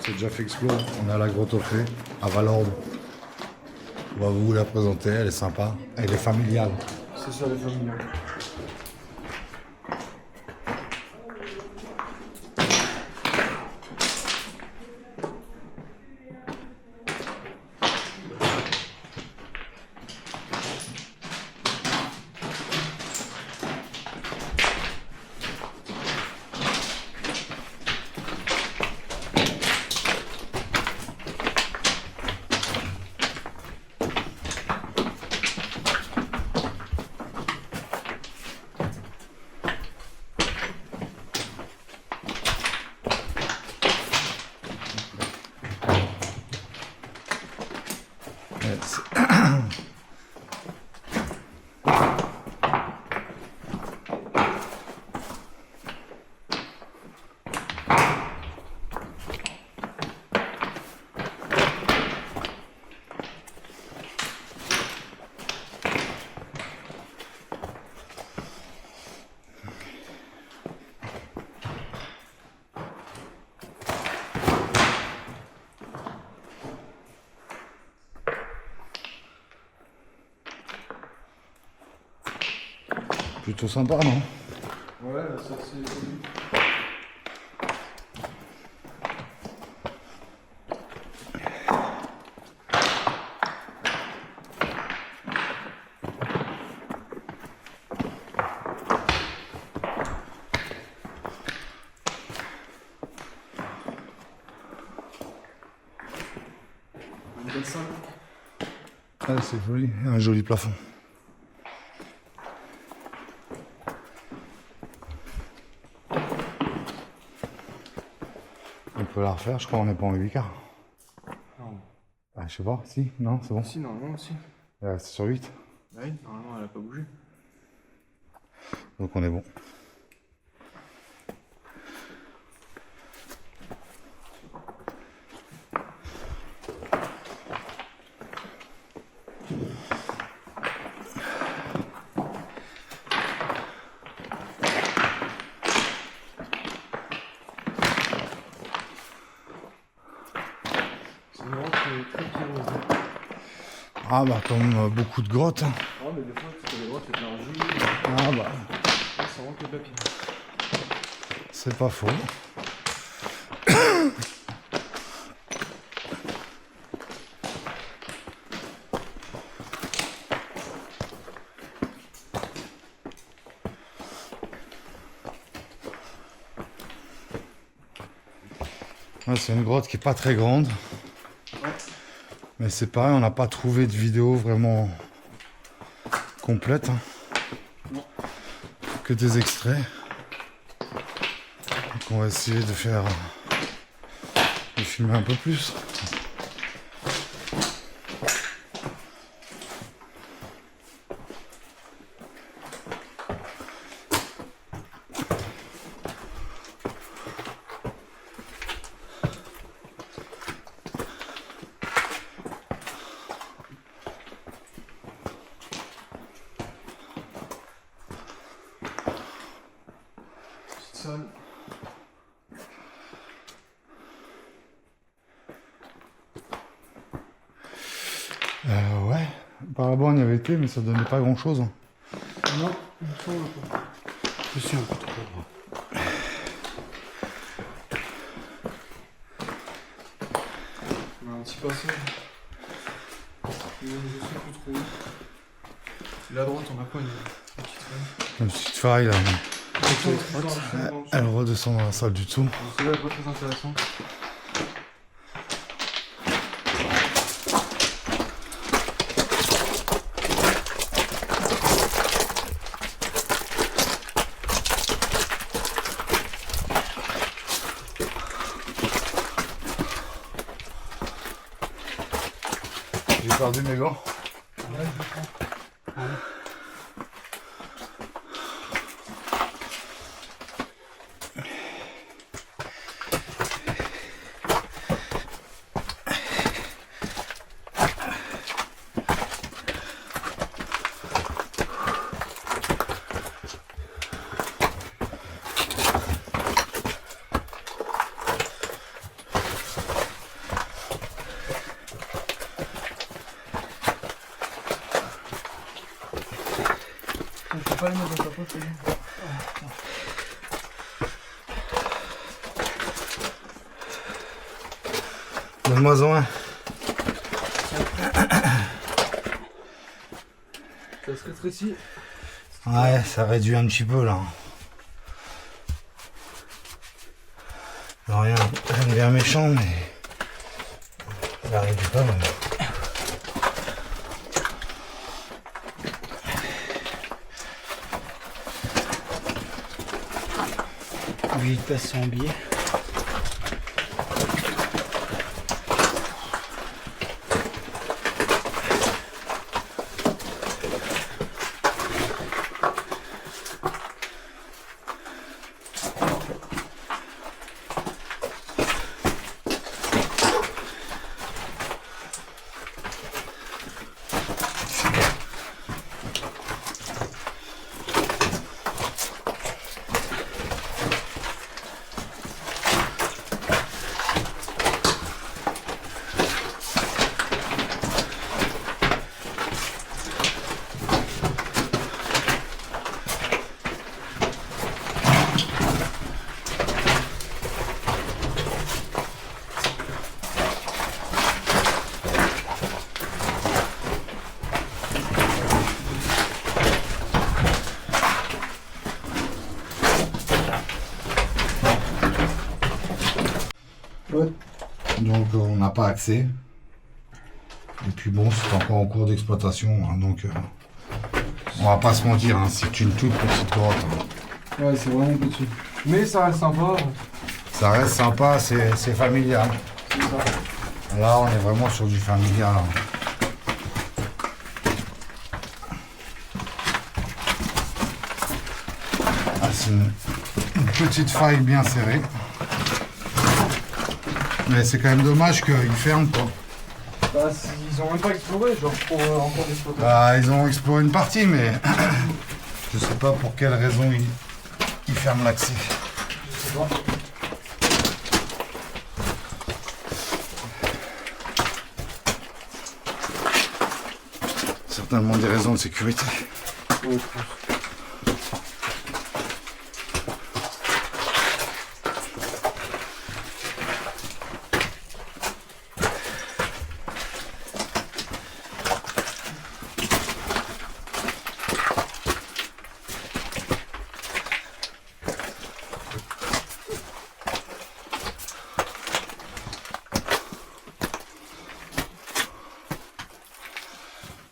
C'est déjà fait exploser. On est à la grotte aux fées, à Valorbe. On va vous la présenter, elle est sympa. Elle est familiale. C'est ça, les familiales. Plutôt sympa, non? Ouais, ça c'est joli. Une belle salle. Ah, c'est joli, un joli plafond. On peut la refaire, je crois qu'on n'est pas en 8K. Non. Ah, je sais pas, si, non, c'est bon. Si, normalement aussi. C'est sur 8, Bah oui, normalement elle a pas bougé. donc on est bon. C'est une grotte très pierreuse. Ah bah comme beaucoup de grottes. Hein. Ah, mais des fois, tu fais des grottes, c'est de l'argile. Ah bah, Là, ça rentre que de la pierre. c'est pas faux. Ouais, c'est une grotte qui est pas très grande. Ouais. Mais c'est pareil, on n'a pas trouvé de vidéo vraiment complète. Hein. Non. Que des extraits. Donc on va essayer de faire... de filmer un peu plus. Petite salle. Ouais, par là-bas on y avait été, mais ça donnait pas grand-chose. Hein. Non, il me semble pas. Je suis un peu trop. On a un petit passage. Mais je sais plus trop. Et là à droite, on a quoi une petite faille. Une petite faille là. C'est Elle redescend dans la salle du tout. Celle-là est pas très intéressante. J'ai perdu mes gants. Ouais, je prends. Ouais. peux pas les mettre dans ta poche, les gars. Donne-moi-en un. Ça se rétrécit. Ouais, ça réduit un petit peu là. Rien, rien de bien méchant, mais il a réduit pas mal. Lui, il passe son billet. Ouais. Donc on n'a pas accès. Et puis bon, c'est encore en cours d'exploitation, hein, donc on va pas se mentir, hein, c'est une toute petite grotte. Hein. Ouais, c'est vraiment petit. Mais ça reste sympa. Ça reste sympa, c'est familial. C'est ça. Là, on est vraiment sur du familial. Hein. Ah, c'est une petite faille bien serrée. Mais c'est quand même dommage qu'ils ferment, quoi. Bah, ils ont même pas exploré, genre pour encore d'exploitation. Bah, ils ont exploré une partie, mais je sais pas pour quelle raison ils ferment l'accès. Je sais pas. Certainement des raisons de sécurité. Ouais, je pense.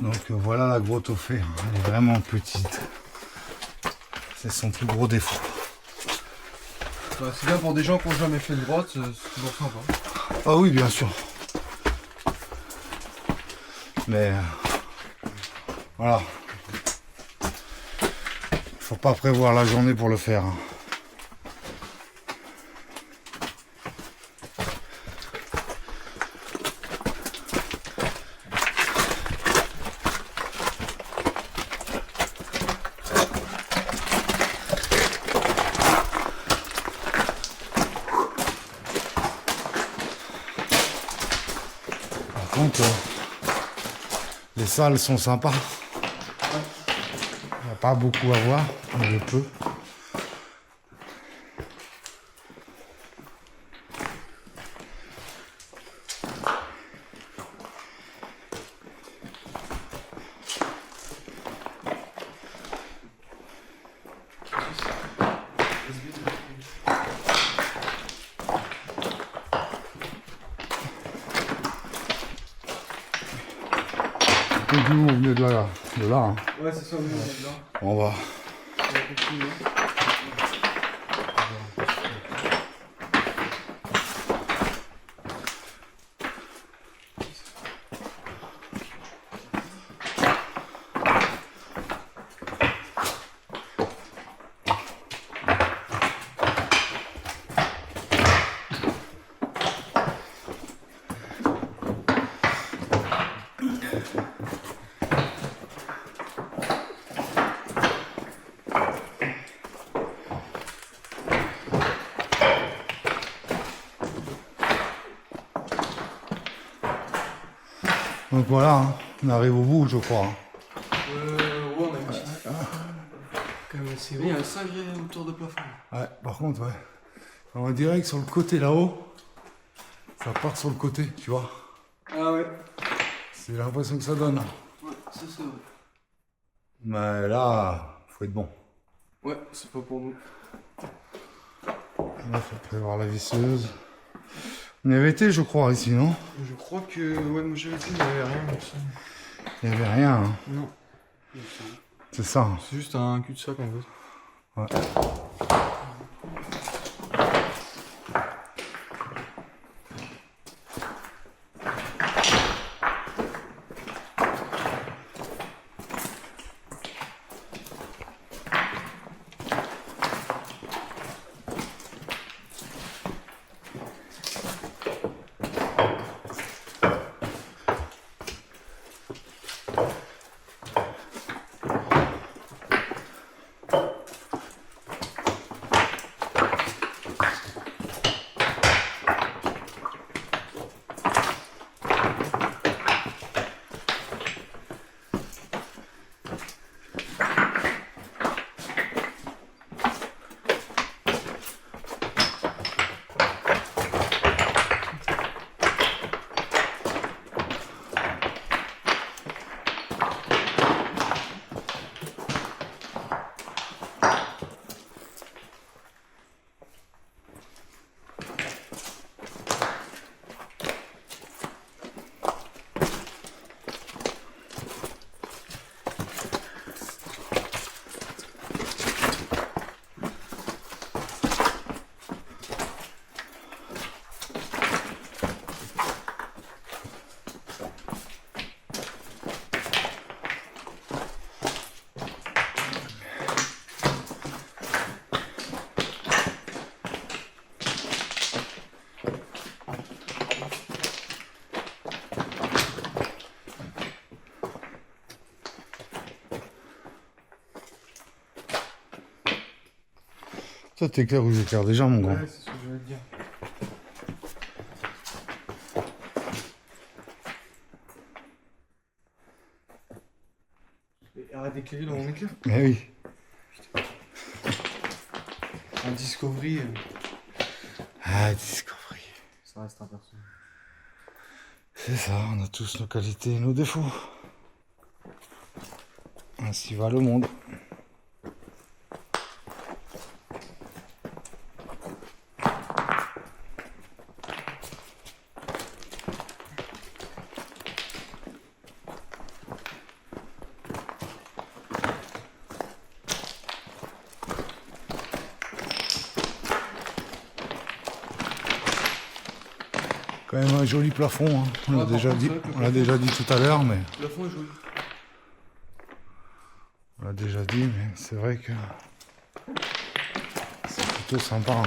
Donc voilà la grotte au fer, elle est vraiment petite. C'est son plus gros défaut. Bah, c'est bien pour des gens qui n'ont jamais fait de grotte, c'est toujours sympa. Ah oui, bien sûr. Mais voilà. Faut pas prévoir la journée pour le faire. Hein. Par contre, les salles sont sympas. Il n'y a pas beaucoup à voir, mais je peux. Et nous, on venait de là. Hein. Ouais, c'est ça, oui, on est là. On va. On va continuer. Donc voilà, hein, on arrive au bout, je crois. Ouais, on a une petite. assez Il y haut. a un sacré autour de plafond. Ouais, par contre, ouais. On dirait que sur le côté là-haut, ça part sur le côté, tu vois. Ah ouais. C'est l'impression que ça donne. Ouais, ça c'est vrai. Mais là, faut être bon. Ouais, c'est pas pour nous. Là, faut prévoir la visseuse. On y avait été, je crois, ici, non? Je crois que... Ouais, moi j'avais dit, il n'y avait rien. Il n'y avait rien, hein. Non. C'est ça. Hein. C'est juste un cul-de-sac en fait. Ouais. Toi, t'éclaires ou j'éclaire déjà, mon grand? Ouais, c'est ce que je voulais te dire. Et arrête d'éclairer dans mon éclair. Mais oui. Un Discovery, Ah, Discovery. ça reste un perso. C'est ça, on a tous nos qualités et nos défauts. Ainsi va le monde. Quand même un joli plafond, hein. On l'a Ah, par déjà contre, dit, c'est vrai que le on l'a déjà dit tout à l'heure, mais Le plafond est joli. on l'a déjà dit, mais c'est vrai que c'est plutôt sympa. Hein.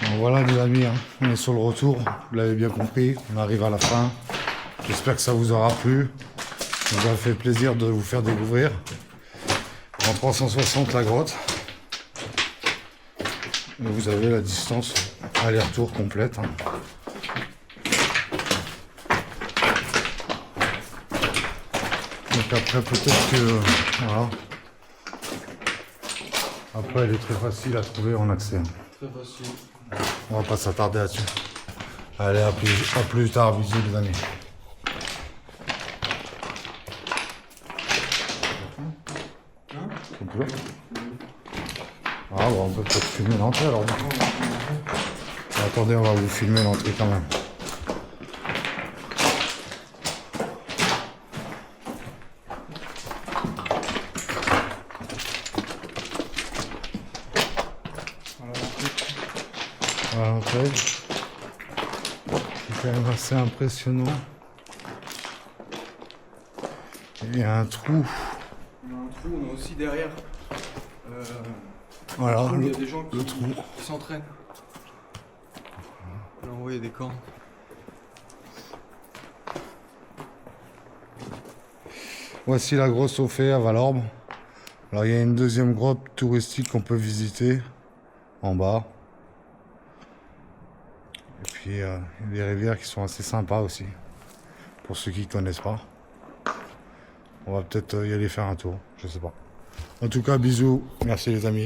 Bon, voilà les amis, hein. On est sur le retour, vous l'avez bien compris, on arrive à la fin. J'espère que ça vous aura plu. Ça nous a fait plaisir de vous faire découvrir en 360 la grotte. Et vous avez la distance aller-retour complète. Hein. Donc après peut-être que voilà. Après elle est très facile à trouver en accès. Hein. Très facile. On va pas s'attarder là-dessus. Allez, à plus tard, bisous les amis. Un peu. Ah bon, on peut peut-être filmer l'entrée alors. Attendez, on va vous filmer l'entrée quand même. Voilà l'entrée. C'est quand même assez impressionnant. Il y a un trou. On a un trou, on a aussi derrière. Voilà, il y a des gens le trou. qui s'entraînent. Là, on voit, il y a des cornes. Voici la grosse Aufey à Valorbe. Alors il y a une deuxième grotte touristique qu'on peut visiter en bas. Et puis il y a des rivières qui sont assez sympas aussi. Pour ceux qui ne connaissent pas. On va peut-être y aller faire un tour, je sais pas. En tout cas, bisous, merci les amis.